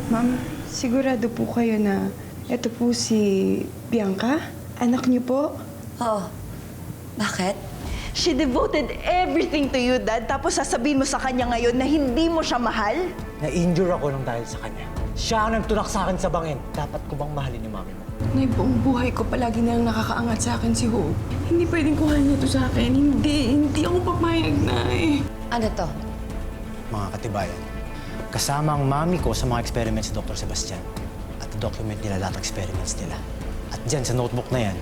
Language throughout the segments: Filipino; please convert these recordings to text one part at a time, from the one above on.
Ma'am, sigurado po kayo na ito po si Bianca? Anak niyo po? Oo. Bakit? She devoted everything to you, Dad. Tapos sasabihin mo sa kanya ngayon na hindi mo siya mahal? Na-injure ako nang dahil sa kanya. Siya ang nagtunak sa akin sa bangin. Dapat ko bang mahalin yung mami mo? Nay, buong buhay ko palagi na lang nakakaangat sa akin si Hope. Hindi pwedeng kuhanin niya to sa akin. Hindi ako papayag, Nay. Ano to? Mga katibayan, kasama ang mami ko sa mga experiments ni Dr. Sebastian at document nila lahat ng experiments nila. At dyan sa notebook na yan,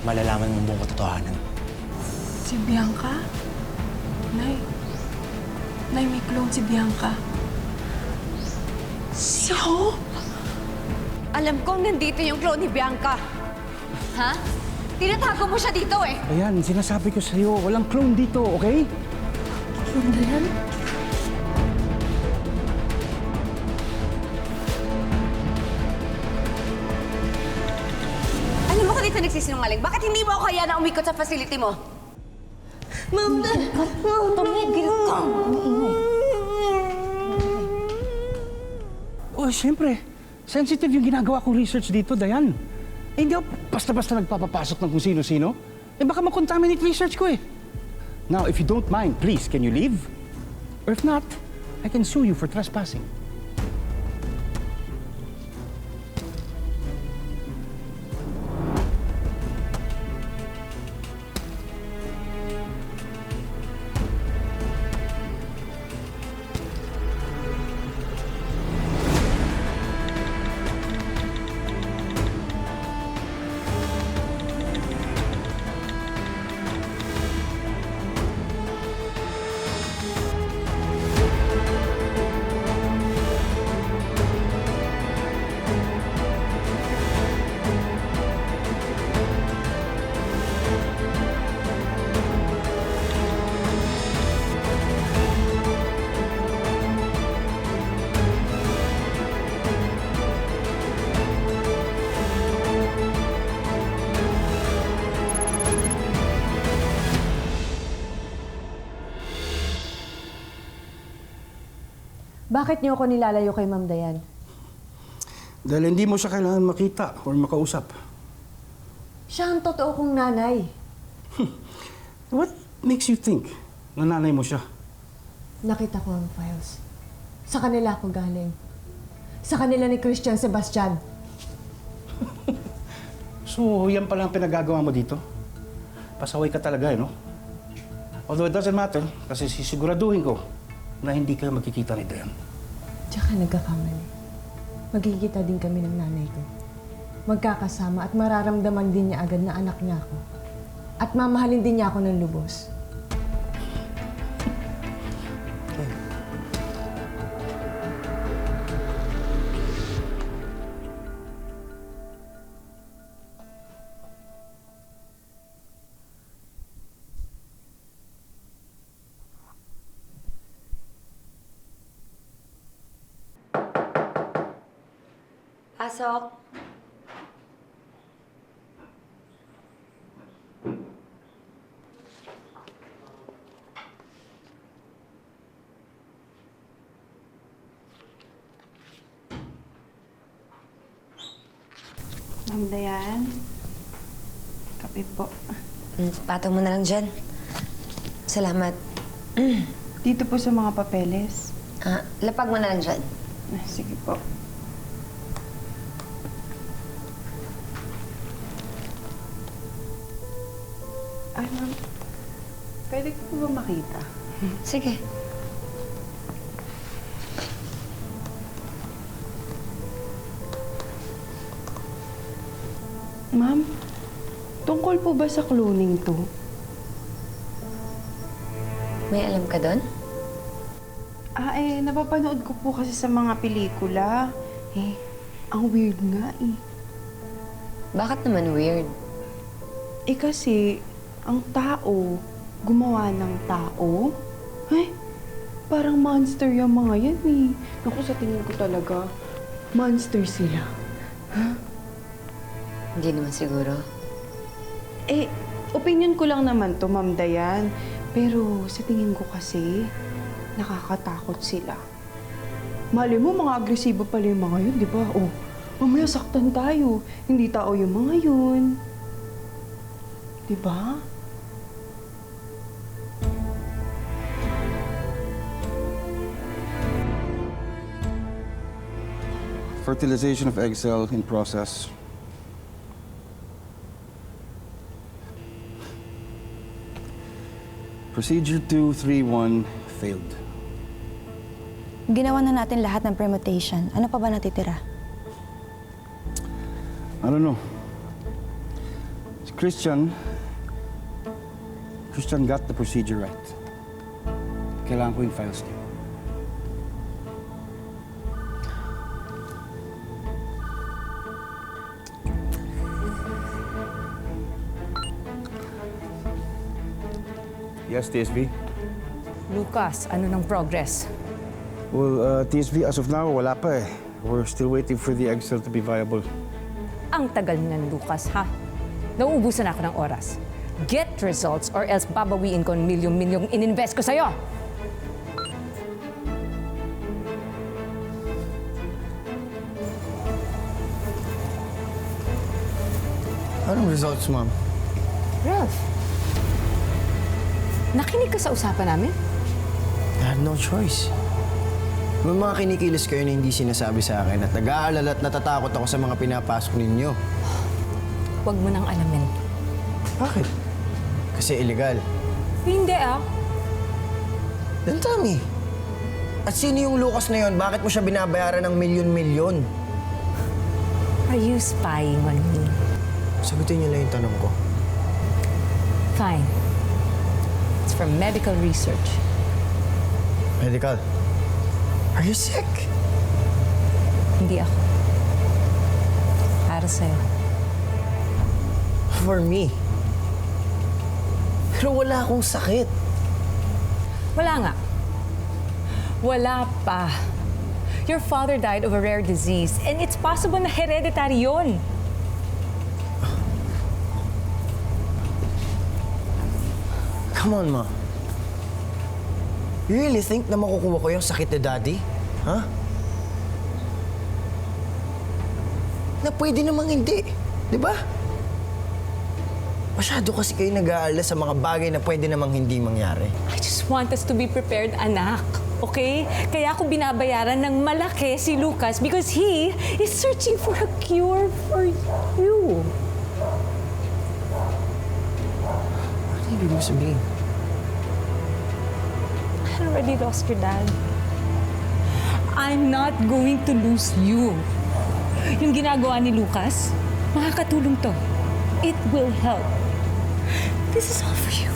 malalaman mo buong katotohanan. Si Bianca? Nay, may clone si Bianca. Si Hope? Alam kong nandito yung clone ni Bianca. Ha? Tinatago mo siya dito eh. Ayan, sinasabi ko sa'yo, walang clone dito, okay? Clone na yan? Alam mo ka dito nagsisinungaling? Bakit hindi mo ako kaya na umikot sa facility mo? Ma'am, tumigil ka. Oh, siyempre. Sensitive yung ginagawa kong research dito, Dayan. Eh, hindi ako basta-basta nagpapapasok ng kung sino-sino. Eh, baka makontaminate research ko eh. Now, if you don't mind, please, can you leave? Or if not, I can sue you for trespassing. Bakit niyo ako nilalayo kay Ma'am Dayan? Dahil hindi mo siya kailangan makita or makausap. Siya ang totoo kong nanay. What makes you think na nanay mo siya? Nakita ko ang files. Sa kanila ako galing. Sa kanila ni Christian Sebastian. So, yan pala ang pinagagawa mo dito? Pasaway ka talaga, no? Although it doesn't matter, kasi sisiguraduhin ko na hindi kayo magkikita ni Dayan. Tsaka nagkakamali. Magkikita din kami ng nanay ko. Magkakasama at mararamdaman din niya agad na anak niya ako. At mamahalin din niya ako ng lubos. Pasok. Ma'am Dayan, kape po. Patong mo na lang dyan. Salamat. Dito po sa mga papeles. Lapag mo na lang dyan. Sige po. Ay, ma'am. Pwede ko po ba makita? Sige. Ma'am, tungkol po ba sa cloning to? May alam ka doon? Napapanood ko po kasi sa mga pelikula. Ang weird nga eh. Bakit naman weird? Kasi, ang tao, gumawa ng tao. Parang monster yung mga yan eh. Naku, sa tingin ko talaga, monster sila. Hindi naman siguro. Opinion ko lang naman to, Ma'am Dayan. Pero sa tingin ko kasi, nakakatakot sila. Mali mo, mga agresibo pala yung mga yun, di ba? Oh, mamaya saktan tayo. Hindi tao yung mga yun. Di ba? Fertilization of egg cell in process. Procedure 231 failed. Ginawa na natin lahat ng permutation. Ano pa ba natitira? I don't know. Si Christian got the procedure right. Kailangan ko yung files niya. Yes, TSV? Lucas, ano ng progress? Well, TSV, as of now, wala pa eh. We're still waiting for the egg cell to be viable. Ang tagal ng Lucas, ha? Nauubusan ako ng oras. Get results or else babawiin ko ang milyong-milyong ininvest ko sa'yo! Anong results, ma'am? Ralph, nakinig ka sa usapan namin? I had no choice. May mga kinikilos kayo na hindi sinasabi sa akin at nag-aalala at natatakot ako sa mga pinapasok ninyo. Huwag mo nang alamin. Bakit? Kasi illegal. Hindi ah. Then tell me, at sino yung Lucas na yon? Bakit mo siya binabayaran ng milyon-milyon? Are you spying on me? Sagutin niyo lang yung tanong ko. Fine. It's for medical research. Medical? Are you sick? Hindi ako. Para sa'yo. For me. Pero wala akong sakit. Wala nga. Wala pa. Your father died of a rare disease and it's possible na hereditary yun. Come on, Ma. You really think na makukuha ko yung sakit ni Daddy? Ha? Na pwede namang hindi. Di ba? Masyado kasi kayo nag-aalala sa mga bagay na pwede namang hindi mangyari. I just want us to be prepared, anak. Okay? Kaya ako binabayaran ng malaki si Lucas because he is searching for a cure for you. Ano ibig mo sabihin? I already lost your dad. I'm not going to lose you. Yung ginagawa ni Lucas, makakatulong to. It will help. This is all for you.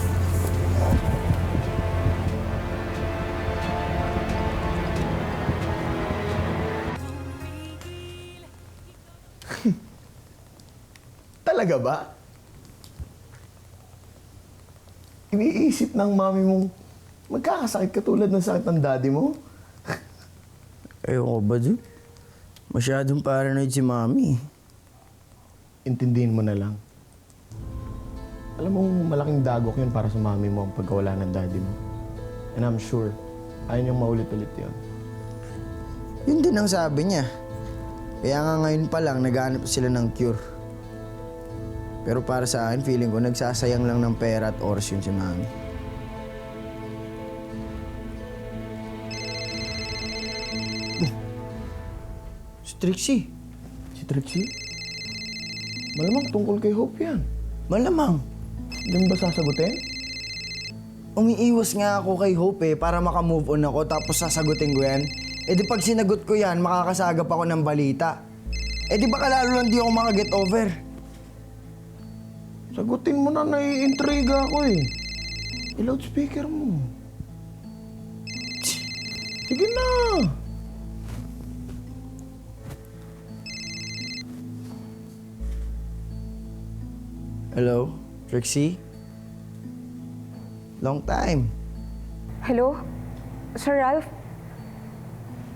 Talaga ba? Iniisip ng mami mong magkakasakit katulad ng sakit ng daddy mo? Ayoko ba dun? Masyadong paranoid si Mami. Intindihin mo na lang. Alam mo, malaking dagok yun para sa mami mo ang pagkawala ng daddy mo. And I'm sure, ayaw niyang maulit-ulit yun. Yun din ang sabi niya. Kaya nga ngayon pa lang, naghahanap sila ng cure. Pero para sa akin, feeling ko, nagsasayang lang ng pera at oras yun si Mami. Si Trixie. Si Trixie? Malamang tungkol kay Hope yan. Malamang. Diyan ba sasagutin? Umiiwas nga ako kay Hope para makamove on ako tapos sasagutin ko yan. Eh di pag sinagot ko yan, makakasagap ako ng balita. Eh di baka lalo lang di ako makaget over. Sagutin mo na, naiintriga ako eh. I-loudspeaker mo. Sige na. Hello, Trixie? Long time. Hello? Sir Ralph?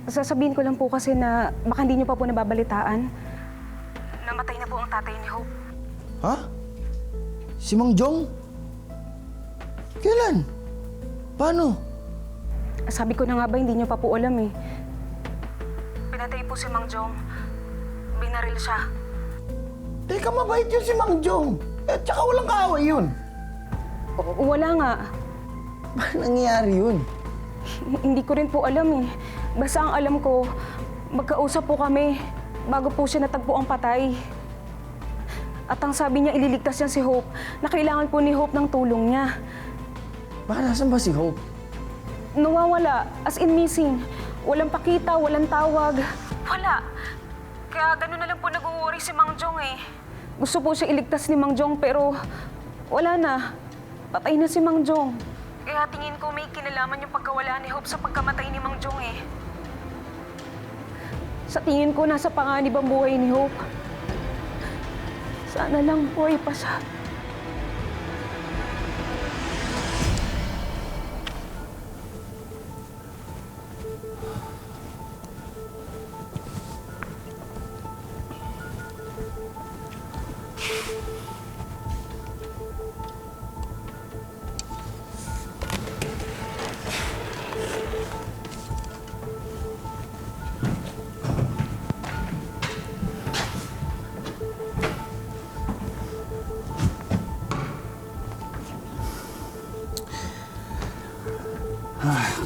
Sasabihin ko lang po kasi na baka hindi niyo pa po nababalitaan. Namatay na po ang tatay ni Hope. Ha? Si Mang Jong? Kailan? Paano? Sabi ko na nga ba hindi niyo pa po alam eh. pinatay po si Mang Jong. Binaril siya. Teka, mabait yun si Mang Jong. At tsaka walang kaaway yun. Wala nga. Paano nangyayari yun? Hindi ko rin po alam eh. Basta ang alam ko, magkausap po kami bago po siya natagpo ang patay. At ang sabi niya, ililigtas niya si Hope na kailangan po ni Hope ng tulong niya. Baka nasan ba si Hope? Nawawala, as in missing. Walang pakita, walang tawag. Wala. Kaya gano'n na lang po nag-worry si Mang Jong eh. Gusto po siya iligtas ni Mang Jong pero wala na. Patay na si Mang Jong. Kaya tingin ko may kinalaman yung pagkawala ni Hope sa pagkamatay ni Mang Jong eh. Sa tingin ko, nasa panganib ang buhay ni Hope. Sana lang buhay pa siya.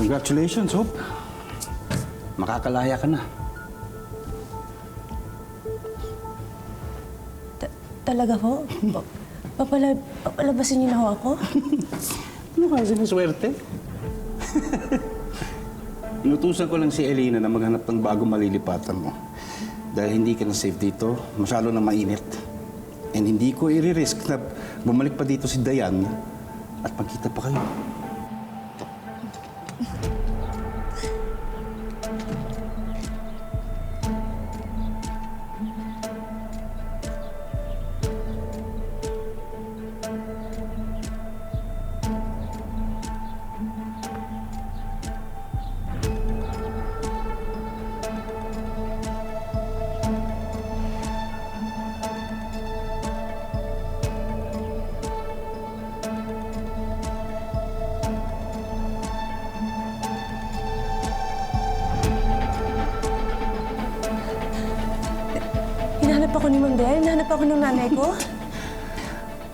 Congratulations, Hope. Makakalaya ka na. Talaga po? Papalabasin niyo na ho ako? Ano kasi na swerte? Inutusan ko lang si Elena na maghanap ng bagong malilipatan mo. Dahil hindi ka na safe dito, masyado na mainit. And hindi ko i-risk na bumalik pa dito si Dayan at magkita pa kayo. Hinahanap ako ni Mang Dayan, hinahanap ako ng nanay ko.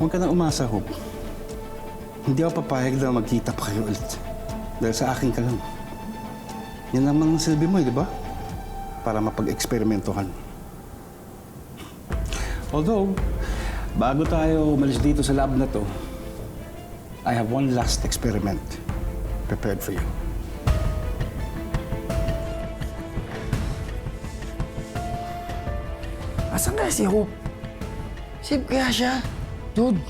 Huwag ka na umasa, Hope. Hindi ako papayag na magkita pa kayo ulit. Dahil sa akin ka lang. Yan naman ang silbi mo, di ba? Para mapag-eksperimentohan. Although, bago tayo umalis dito sa lab na to, I have one last experiment prepared for you. Asan kaya si Hope? Safe kaya siya? Dude,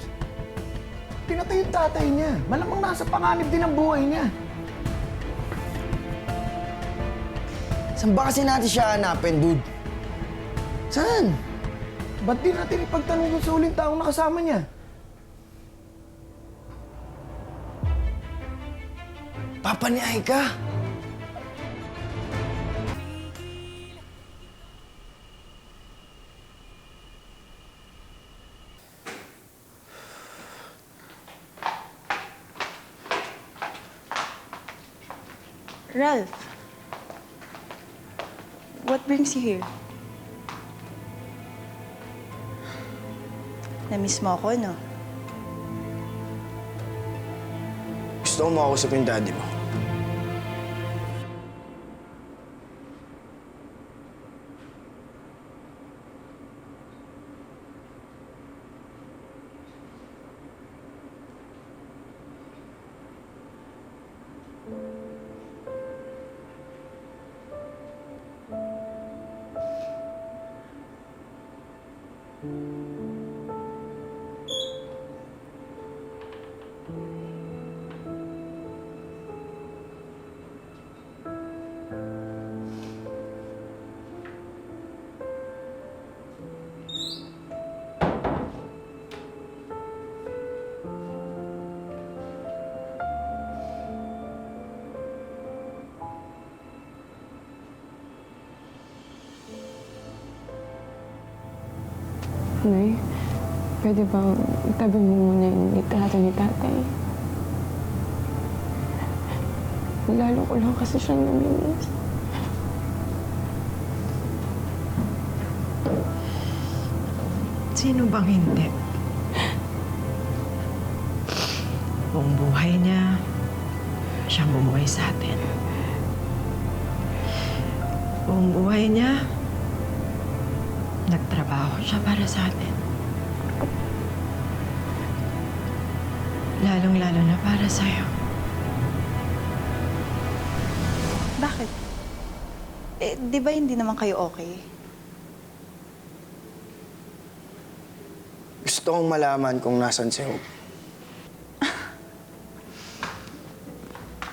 Pinatay yung tatay niya. Malamang nasa panganib din ang buhay niya. saan ba kasi natin siya hanapin, dude? Saan? Ba't di natin ipagtanong dun sa huling taong nakasama niya? Papa ni Aika? Ralph, what brings you here? Na-miss mo ako, no? Gusto ko makausap yung daddy mo. Nay, pwede bang itabi mo muna yung litrato ni tatay? Lalo ko lang kasi siyang namimiss. Sino bang hindi? Buong buhay niya, siyang bumuhay sa atin. Buong buhay niya, nagtrabaho siya para sa atin. Lalong-lalo na para sa'yo. Bakit? Di ba hindi naman kayo okay? Gusto kong malaman kung nasan si Hope.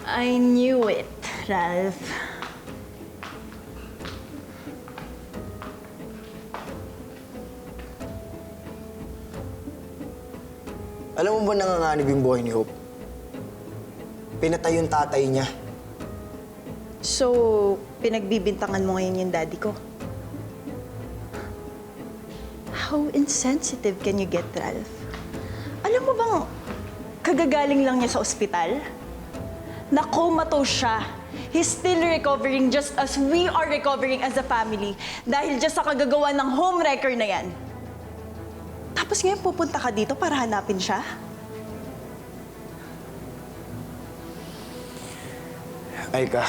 I knew it, Ralph. Alam mo ba nanganganib yung buhay ni Hope? Pinatay yung tatay niya. So, pinagbibintangan mo ngayon yung daddy ko? How insensitive can you get, Ralph? Alam mo bang kagagaling lang niya sa ospital? Na-comatose siya. He's still recovering just as we are recovering as a family dahil just sa kagagawa ng home wrecker na yan. Tapos ngayon pupunta ka dito para hanapin siya? Aika,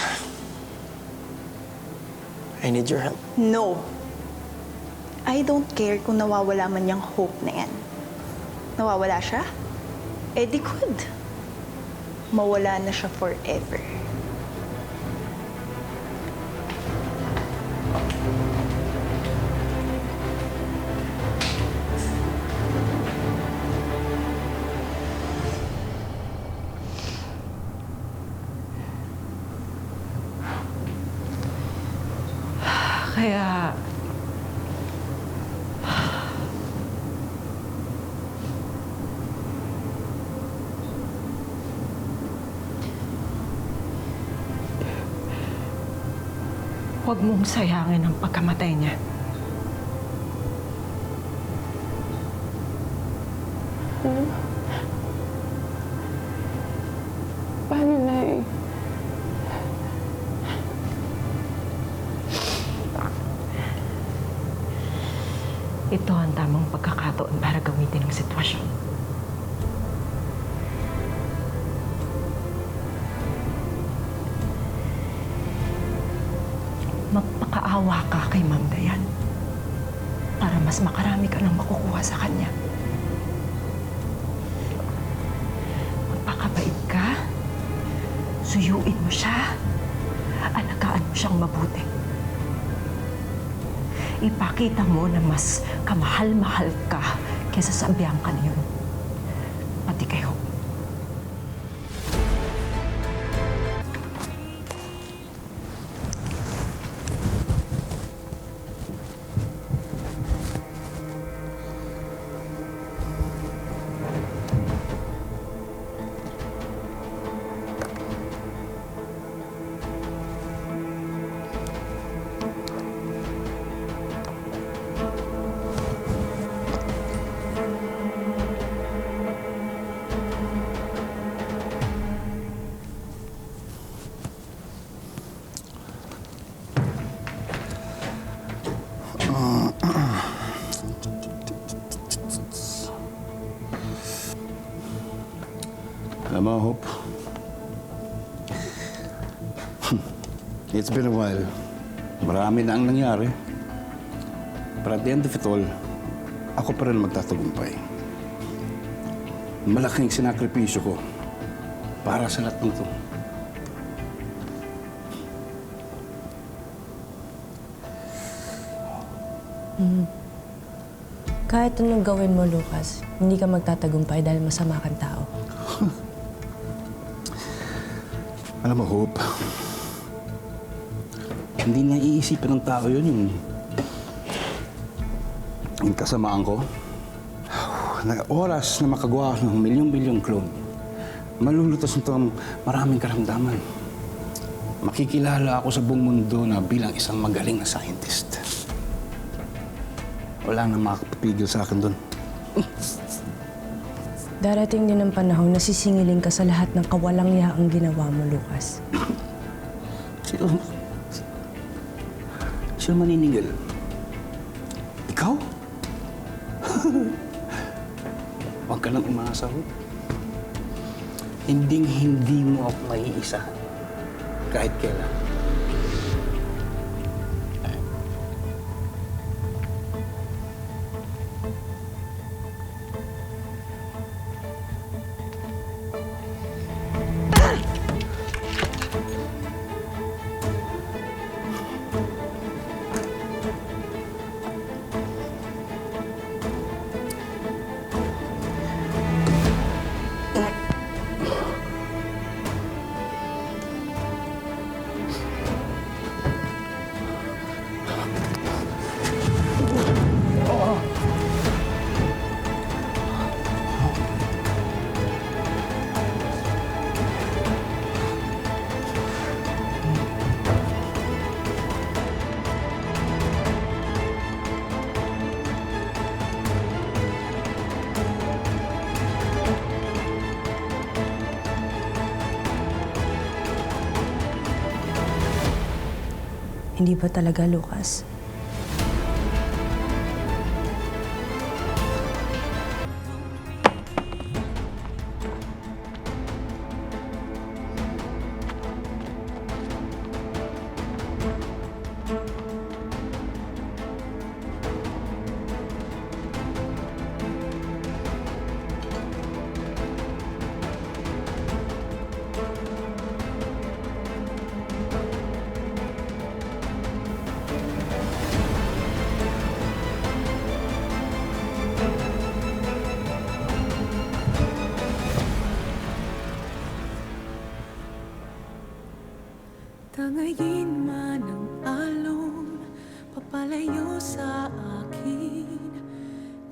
I need your help. No. I don't care kung nawawala man yung hope na yan. Nawawala siya? Eh di good. Mawala na siya forever. Kaya... huwag mong sayangin ang pagkamatay niya. Paano na eh? Ito ang tamang pagkakataon para gamitin ang sitwasyon. Magpakaawa ka kay Ma'am Dayan para mas makarami ka nang makukuha sa kanya. Magpakabait ka, suyuin mo siya, alagaan mo siyang mabuti. Ipakita mo na mas kamahal-mahal ka kaysa sa Bianca na yun. Pati kayo. Alam mo, Hope, it's been a while. Marami na ang nangyari. But at the end of it all, ako pa rin magtatagumpay. Malaking sinakripisyo ko para sa lahat ng to. Kahit anong gawin mo, Lucas, hindi ka magtatagumpay dahil masama kang tao. Alam mo, Hope, hindi niya iisipin ng tao yun, yung kasamaan ko. Na oras na makagawa ng milyong-bilyong clone, malulutas nito ang maraming karamdaman. Makikilala ako sa buong mundo na bilang isang magaling na scientist. Wala nang makakapigil sa akin doon. Darating din ang panahon na sisingilin ka sa lahat ng kawalang-yaang ginawa mo, Lucas. Sino maniningil? Ikaw? Huwag ka lang umasa ho. Hinding-hindi mo ako maiisa. Kahit kailan. Hindi ba talaga, Lucas? Tangayin man ang alon, papalayo sa akin.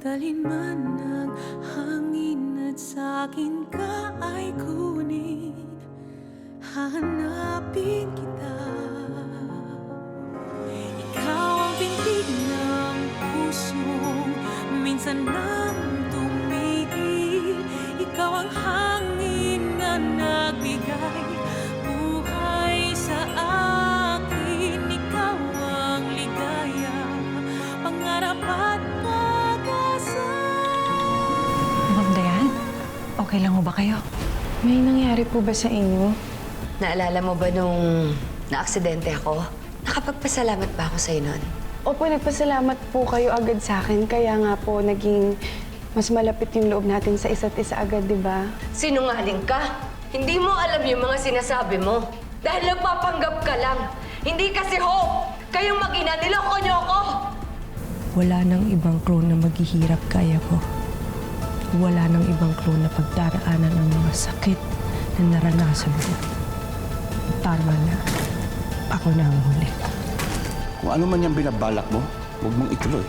Dalhin man ng hangin at sa akin ka ay kunin. Hahanapin kita. Ikaw ang bintig ng pusong minsan nang tumigil. Ikaw ang hangin na nagbigay buhay sa akin. Ikaw ang ligaya, pangarap at pag-asa. Ma'am Dayan, okay lang mo ba kayo? May nangyari po ba sa inyo? Naalala mo ba nung naaksidente ako? Nakapagpasalamat ba ako sa'yo nun? Opo, nagpasalamat po kayo agad sa akin. Kaya nga po, naging mas malapit yung loob natin sa isa't isa agad, di ba? Sinungaling ka? Hindi mo alam yung mga sinasabi mo. Dahil nagpapanggap ka lang. Hindi kasi Hope! Kayong mag-ina, niloko niyo ako! Wala nang ibang clone na maghihirap kaya ko. Wala nang ibang clone na pagdaraanan ng mga sakit na naranasan ko. Tama na. Ako na ang huli. Kung ano man yung binabalak mo, huwag mong ituloy.